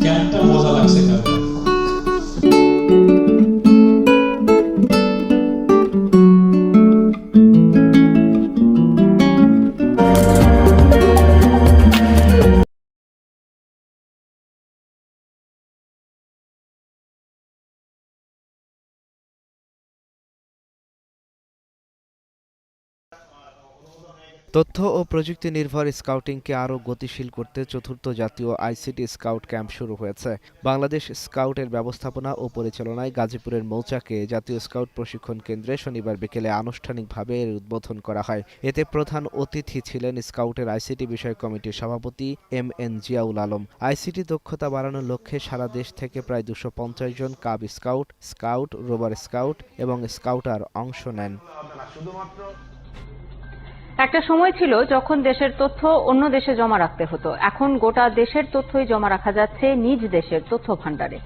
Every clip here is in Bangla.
ক্যাম্পটা মজা লাগছে ক্যাম্পটা। তথ্য ও প্রযুক্তি নির্ভর স্কাউটিংকে আরও গতিশীল করতে চতুর্থ জাতীয় আইসিটি স্কাউট ক্যাম্প শুরু হয়েছে। বাংলাদেশ স্কাউটের ব্যবস্থাপনা ও পরিচালনায় গাজীপুরের মৌচাকে জাতীয় স্কাউট প্রশিক্ষণ কেন্দ্রে শনিবার বিকেলে আনুষ্ঠানিকভাবে এর উদ্বোধন করা হয়। এতে প্রধান অতিথি ছিলেন স্কাউটের আইসিটি বিষয়ক কমিটির সভাপতি MN জিয়াউল আলম। আইসিটি দক্ষতা বাড়ানোর লক্ষ্যে সারা দেশ থেকে প্রায় 250 জন cub scout, scout, rover scout এবং স্কাউটার অংশ নেন। একটা সময় ছিল যখন দেশের তথ্য অন্য দেশে জমা রাখতে হতো। এখন গোটা দেশের তথ্যই জমা রাখা যাচ্ছে নিজ দেশের তথ্য ভান্ডারে।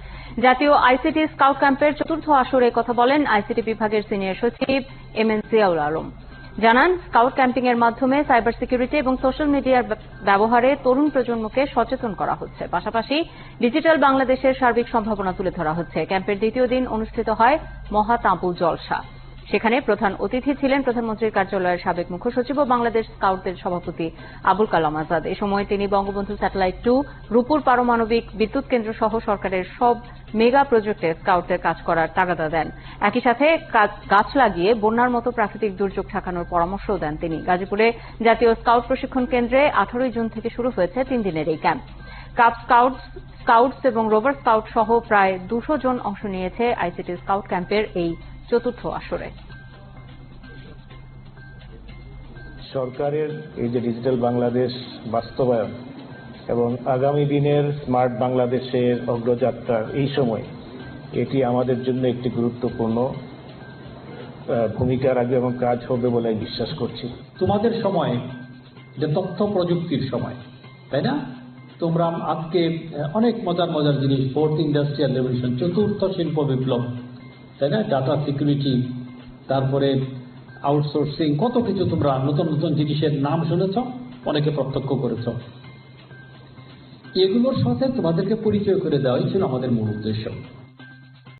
জাতীয় আইসিটি স্কাউট ক্যাম্পের চতুর্থ আসরে কথা বলেন আইসিটি বিভাগের সিনিয়র সচিব MN জিয়াউল আলম। জানান, স্কাউট ক্যাম্পিং এর মাধ্যমে সাইবার সিকিউরিটি এবং সোশ্যাল মিডিয়ার ব্যবহারে তরুণ প্রজন্মকে সচেতন করা হচ্ছে। পাশাপাশি ডিজিটাল বাংলাদেশের সার্বিক সম্ভাবনা তুলে ধরা হচ্ছে। ক্যাম্পের দ্বিতীয় দিন অনুষ্ঠিত হয় মহা তাঁবু জলসা। সেখানে প্রধান অতিথি ছিলেন প্রধানমন্ত্রীর কার্যালয়ের সাবেক মুখ্য সচিব ও বাংলাদেশ স্কাউটদের সভাপতি আবুল কালাম আজাদ। এ সময় তিনি বঙ্গবন্ধু স্যাটেলাইট 2, রূপপুর পারমাণবিক বিদ্যুৎ কেন্দ্র সহ সরকারের সব মেগা প্রজেক্টে স্কাউটদের কাজ করার তাগাদা দেন। একই সাথে গাছ লাগিয়ে বন্যার মতো প্রাকৃতিক দুর্যোগ ঠেকানোর পরামর্শও দেন তিনি। গাজীপুরে জাতীয় স্কাউট প্রশিক্ষণ কেন্দ্রে 18 জুন থেকে শুরু হয়েছে 3 দিনের এই ক্যাম্প। কাব স্কাউটস এবং রোভার স্কাউট সহ প্রায় 200 জন অংশ নিয়েছে আইসিটি স্কাউট ক্যাম্পের এই চতুর্থ আসরে। সরকারের এই যে ডিজিটাল বাংলাদেশ বাস্তবায়ন এবং আগামী দিনের স্মার্ট বাংলাদেশের অগ্রযাত্রার এই সময় এটি আমাদের জন্য একটি গুরুত্বপূর্ণ ভূমিকা রাখবে এবং কাজ হবে বলে বিশ্বাস করছি। তোমাদের সময় যে তথ্য প্রযুক্তির সময়, তাই না? তোমরা আজকে অনেক মজার মজার জিনিস, ফোর্থ ইন্ডাস্ট্রিয়াল রেভলিউশন, চতুর্থ শিল্প বিপ্লব, তাই না? ডাটা সিকিউরিটি, তারপরে আউটসোর্সিং, কত কিছু তোমরা নতুন নতুন জিনিসের নাম শুনেছ, অনেকে প্রত্যক্ষ করেছ। এগুলোর সাথে তোমাদেরকে পরিচয় করে দেওয়াই ছিল আমাদের মূল উদ্দেশ্য।